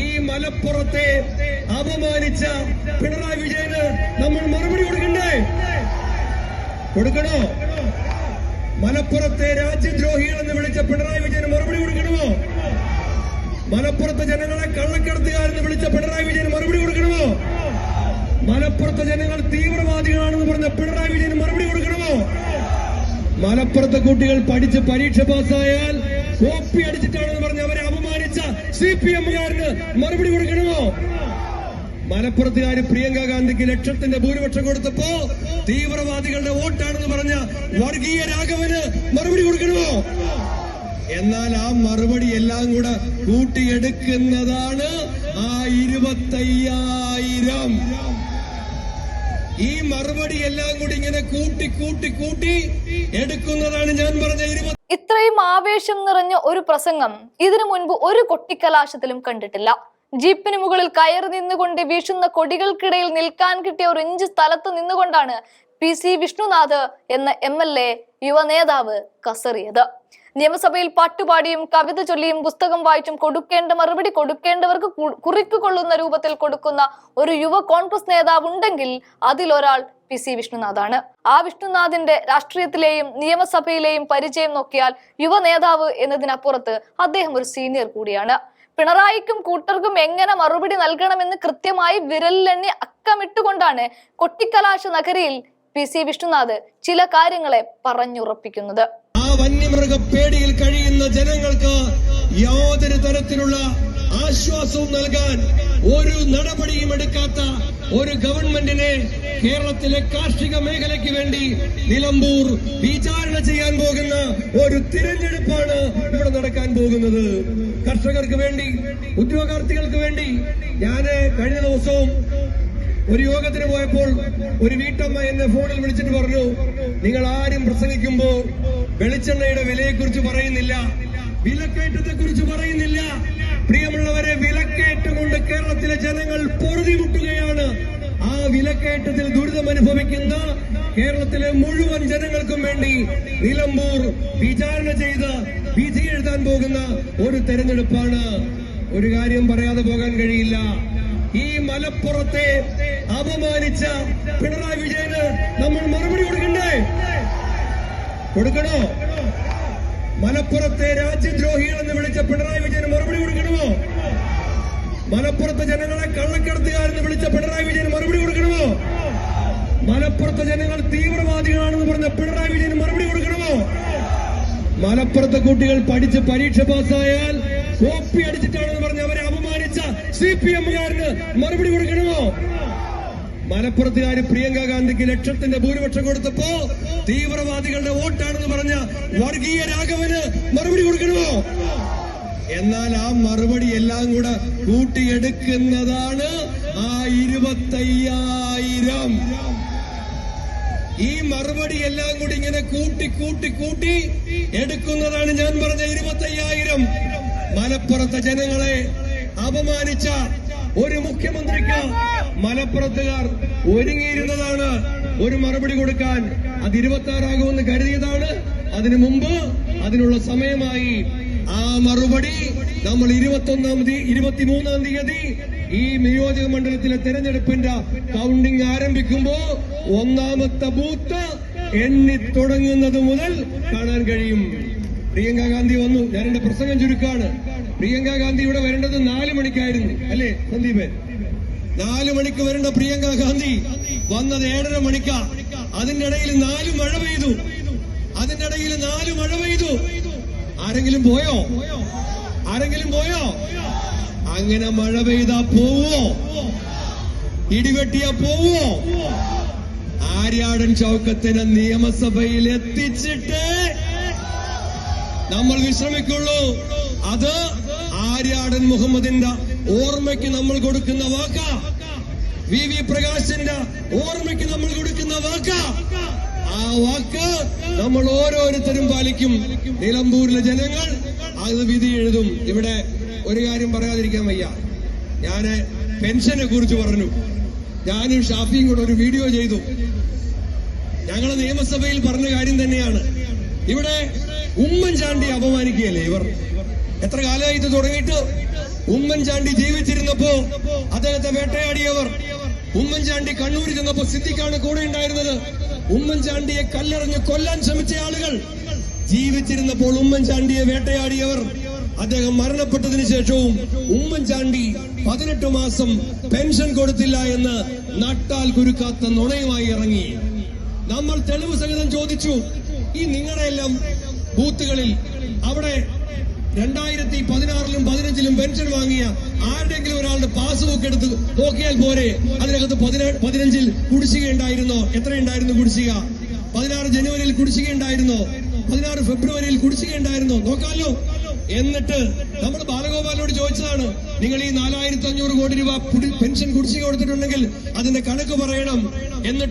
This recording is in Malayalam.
ഈ മലപ്പുറത്തെ അപമാനിച്ച പിണറായി വിജയന് നമ്മൾ മറുപടി കൊടുക്കണ്ടേ? കൊടുക്കണോ? മലപ്പുറത്തെ രാജ്യദ്രോഹികൾ എന്ന് വിളിച്ച പിണറായി വിജയന് മറുപടി കൊടുക്കണമോ? മലപ്പുറത്തെ ജനങ്ങളെ കള്ളക്കടത്തുകാരെന്ന് വിളിച്ച പിണറായി വിജയന് മറുപടി കൊടുക്കണമോ? മലപ്പുറത്തെ ജനങ്ങൾ തീവ്രവാദികളാണെന്ന് പറഞ്ഞ പിണറായി വിജയന് മറുപടി കൊടുക്കണമോ? മലപ്പുറത്തെ കുട്ടികൾ പഠിച്ച് പരീക്ഷ പാസ്സായാൽ കോപ്പി അടിച്ചിട്ടാണെന്ന് പറഞ്ഞ് അവരെ അപമാനിച്ച CPM-കാരന് മറുപടി കൊടുക്കണമോ? മലപ്പുറത്തുകാര് പ്രിയങ്ക ഗാന്ധിക്ക് ലക്ഷത്തിന്റെ ഭൂരിപക്ഷം കൊടുത്തപ്പോ തീവ്രവാദികളുടെ വോട്ടാണെന്ന് പറഞ്ഞ വർഗീയ രാഘവന് മറുപടി കൊടുക്കണമോ? എന്നാൽ ആ മറുപടി എല്ലാം കൂടെ കൂട്ടിയെടുക്കുന്നതാണ് ആ 25,000. ഈ മറുപടി എല്ലാം കൂടി ഇങ്ങനെ കൂട്ടി എടുക്കുന്നതാണ് ഞാൻ പറഞ്ഞ 20. ഇത്രയും ആവേശം നിറഞ്ഞ ഒരു പ്രസംഗം ഇതിനു മുൻപ് ഒരു കൊട്ടിക്കലാശത്തിലും കണ്ടിട്ടില്ല. ജീപ്പിന് മുകളിൽ കയറി നിന്നുകൊണ്ട് വീശുന്ന കൊടികൾക്കിടയിൽ നിൽക്കാൻ കിട്ടിയ ഒരു ഇഞ്ച് സ്ഥലത്ത് നിന്നുകൊണ്ടാണ് PC വിഷ്ണുനാഥ് എന്ന MLA യുവ നേതാവ് കസറിയത്. നിയമസഭയിൽ പാട്ടുപാടിയും കവിത ചൊല്ലിയും പുസ്തകം വായിച്ചും കൊടുക്കേണ്ട മറുപടി കൊടുക്കേണ്ടവർക്ക് കുറിക്കുകൊള്ളുന്ന രൂപത്തിൽ കൊടുക്കുന്ന ഒരു യുവ കോൺഗ്രസ് നേതാവ് ഉണ്ടെങ്കിൽ അതിലൊരാൾ PC വിഷ്ണുനാഥാണ്. ആ വിഷ്ണുനാഥിന്റെ രാഷ്ട്രീയത്തിലെയും നിയമസഭയിലെയും പരിചയം നോക്കിയാൽ യുവ നേതാവ് എന്നതിനപ്പുറത്ത് അദ്ദേഹം ഒരു സീനിയർ കൂടിയാണ്. പിണറായിക്കും കൂട്ടർക്കും എങ്ങനെ മറുപടി നൽകണമെന്ന് കൃത്യമായി വിരലിലെണ്ണി അക്കമിട്ടുകൊണ്ടാണ് കൊട്ടിക്കലാശ നഗരിയിൽ PC വിഷ്ണുനാഥ് ചില കാര്യങ്ങളെ പറഞ്ഞുറപ്പിക്കുന്നത്. ആ വന്യമൃഗ പേടിയിൽ കഴിയുന്ന ജനങ്ങൾക്ക് യാതൊരു തരത്തിലുള്ള ആശ്വാസവും നൽകാൻ ഒരു നടപടിയും എടുക്കാത്ത ഒരു ഗവൺമെന്റിനെ കേരളത്തിലെ കാർഷിക മേഖലയ്ക്ക് വേണ്ടി നിലമ്പൂർ വിചാരണ ചെയ്യാൻ പോകുന്ന ഒരു തിരഞ്ഞെടുപ്പാണ് ഇവിടെ നടക്കാൻ പോകുന്നത്. കർഷകർക്ക് വേണ്ടി, ഉദ്യോഗാർത്ഥികൾക്ക് വേണ്ടി. ഞാന് കഴിഞ്ഞ ദിവസവും ഒരു യോഗത്തിന് പോയപ്പോൾ ഒരു വീട്ടമ്മ എന്നെ ഫോണിൽ വിളിച്ചിട്ട് പറഞ്ഞു, നിങ്ങൾ ആരും പ്രസംഗിക്കുമ്പോ വെളിച്ചെണ്ണയുടെ വിലയെക്കുറിച്ച് പറയുന്നില്ല, വിലക്കയറ്റത്തെ കുറിച്ച് പറയുന്നില്ല. പ്രിയമുള്ളവരെ, വിലക്കയറ്റം കൊണ്ട് കേരളത്തിലെ ജനങ്ങൾ പൊറുതിമുട്ടുകയാണ്. ആ വിലക്കയറ്റത്തിൽ ദുരിതം അനുഭവിക്കുന്ന കേരളത്തിലെ മുഴുവൻ ജനങ്ങൾക്കും വേണ്ടി നിലമ്പൂർ വിചാരണ ചെയ്ത് വിധി എഴുതാൻ പോകുന്ന ഒരു തെരഞ്ഞെടുപ്പാണ്. ഒരു കാര്യം പറയാതെ പോകാൻ കഴിയില്ല. ഈ മലപ്പുറത്തെ അപമാനിച്ച പിണറായി വിജയന് നമ്മൾ മറുപടി കൊടുക്കണ്ടേ? കൊടുക്കണോ? മലപ്പുറത്തെ രാജ്യദ്രോഹികൾ എന്ന് വിളിച്ച പിണറായി വിജയന് മറുപടി കൊടുക്കണമോ? മലപ്പുറത്തെ ജനങ്ങളെ കള്ളക്കടത്തുകാരെന്ന് വിളിച്ച പിണറായി വിജയന് മറുപടി കൊടുക്കണമോ? മലപ്പുറത്തെ ജനങ്ങൾ തീവ്രവാദികളാണെന്ന് പറഞ്ഞ പിണറായി വിജയന് മറുപടി കൊടുക്കണമോ? മലപ്പുറത്തെ കുട്ടികൾ പഠിച്ച് പരീക്ഷ പാസ്സായാൽ കോപ്പി അടിച്ചിട്ടാണെന്ന് പറഞ്ഞ് അവരെ അപമാനിച്ച CPM-കാരന് മറുപടി കൊടുക്കണമോ? മലപ്പുറത്തുകാര് പ്രിയങ്ക ഗാന്ധിക്ക് ലക്ഷത്തിന്റെ ഭൂരിപക്ഷം കൊടുത്തപ്പോ തീവ്രവാദികളുടെ വോട്ടാണെന്ന് പറഞ്ഞ വർഗീയ രാഘവന് മറുപടി കൊടുക്കണമോ? എന്നാൽ ആ മറുപടി എല്ലാം കൂടെ കൂട്ടിയെടുക്കുന്നതാണ് ആ 25,000. ഈ മറുപടി എല്ലാം കൂടി ഇങ്ങനെ കൂട്ടി എടുക്കുന്നതാണ് ഞാൻ പറഞ്ഞ 25,000. മലപ്പുറത്തെ ജനങ്ങളെ അപമാനിച്ച ഒരു മുഖ്യമന്ത്രിക്ക് മലപ്പുറത്തുകാർ ഒരുങ്ങിയിരുന്നതാണ് ഒരു മറുപടി കൊടുക്കാൻ. അത് 26 കരുതിയതാണ്. അതിനു മുമ്പ് അതിനുള്ള സമയമായി. ആ മറുപടി നമ്മൾ 23 തീയതി ഈ നിയോജക മണ്ഡലത്തിലെ തെരഞ്ഞെടുപ്പിന്റെ കൗണ്ടിംഗ് ആരംഭിക്കുമ്പോ ഒന്നാമത്തെ ബൂത്ത് എണ്ണി തുടങ്ങുന്നത് മുതൽ കാണാൻ കഴിയും. പ്രിയങ്ക ഗാന്ധി വന്നു. ഞാൻ എന്റെ പ്രസംഗം ചുരുക്കാണ്. പ്രിയങ്ക ഗാന്ധി ഇവിടെ വരേണ്ടത് 4 മണിക്കായിരുന്നു, അല്ലേ സന്ദീപ്? 4 മണിക്ക് വരേണ്ട പ്രിയങ്ക ഗാന്ധി വന്നത് 7:30 മണിക്കാ. അതിന്റെ ഇടയിൽ 4 മഴ പെയ്തു. ആരെങ്കിലും പോയോ? അങ്ങനെ മഴ പെയ്താ പോവോ? ഇടിവെട്ടിയാ പോവോ? ആര്യാടൻ ഷൗക്കത്തിനെ നിയമസഭയിൽ എത്തിച്ചിട്ട് നമ്മൾ വിശ്രമിക്കുള്ളൂ. അത് ആര്യാടൻ മുഹമ്മദിന്റെ ഓർമ്മയ്ക്ക് നമ്മൾ കൊടുക്കുന്ന വാക്ക. VV പ്രകാശിന്റെ ഓർമ്മയ്ക്ക് നമ്മൾ കൊടുക്കുന്ന വാക്ക. ആ വാക്ക് നമ്മൾ ഓരോരുത്തരും പാലിക്കും. നിലമ്പൂരിലെ ജനങ്ങൾ അത് വിധി എഴുതും. ഇവിടെ ഒരു കാര്യം പറയാതിരിക്കാൻ വയ്യ. ഞാന് പെൻഷനെ കുറിച്ച് പറഞ്ഞു. ഞാനും ഷാഫിയും കൂടെ ഒരു വീഡിയോ ചെയ്തു. ഞങ്ങളെ നിയമസഭയിൽ പറഞ്ഞ കാര്യം തന്നെയാണ്. ഇവിടെ ഉമ്മൻചാണ്ടി അപമാനിക്കുകയല്ലേ ഇവർ? എത്ര കാലമായി ഇത് തുടങ്ങിയിട്ട്? ഉമ്മൻചാണ്ടി ജീവിച്ചിരുന്നപ്പോ അദ്ദേഹത്തെ വേട്ടയാടിയവർ, ഉമ്മൻചാണ്ടി കണ്ണൂരിൽ ചെന്നപ്പോ സിദ്ദിഖാണ് കൂടെ ഉണ്ടായിരുന്നത്, ഉമ്മൻചാണ്ടിയെ കല്ലെറിഞ്ഞ് കൊല്ലാൻ ശ്രമിച്ച ആളുകൾ, ജീവിച്ചിരുന്നപ്പോൾ ഉമ്മൻചാണ്ടിയെ വേട്ടയാടിയവർ, അദ്ദേഹം മരണപ്പെട്ടതിന് ശേഷവും ഉമ്മൻചാണ്ടി 18 മാസം പെൻഷൻ കൊടുത്തില്ല എന്ന് നട്ടാൽ കുരുക്കാത്ത നുണയുമായി ഇറങ്ങി. നമ്മൾ തെളിവ് സഹിതം ചോദിച്ചു, ഈ നിങ്ങളുടെ എല്ലാം ബൂത്തുകളിൽ അവിടെ 2016-ലും 15-ലും പെൻഷൻ വാങ്ങിയ ആരുടെങ്കിലും ഒരാളുടെ പാസ്ബുക്ക് എടുത്ത് നോക്കിയാൽ പോരെ, അതിനകത്ത് 15-ൽ കുടിശ്ശിക ഉണ്ടായിരുന്നോ? എത്രയുണ്ടായിരുന്നു കുടിശ്ശിക? 16 ജനുവരിയിൽ കുടിശ്ശിക ഉണ്ടായിരുന്നോ? 16 ഫെബ്രുവരിയിൽ കുടിശ്ശിക ഉണ്ടായിരുന്നോ? നോക്കാമല്ലോ. എന്നിട്ട് നമ്മൾ ബാലഗോപാലിനോട് ചോദിച്ചതാണ്, നിങ്ങൾ ഈ 4500 കോടി രൂപ പെൻഷൻ കുടിശ്ശിക കൊടുത്തിട്ടുണ്ടെങ്കിൽ അതിന്റെ കണക്ക് പറയണം. എന്നിട്ട്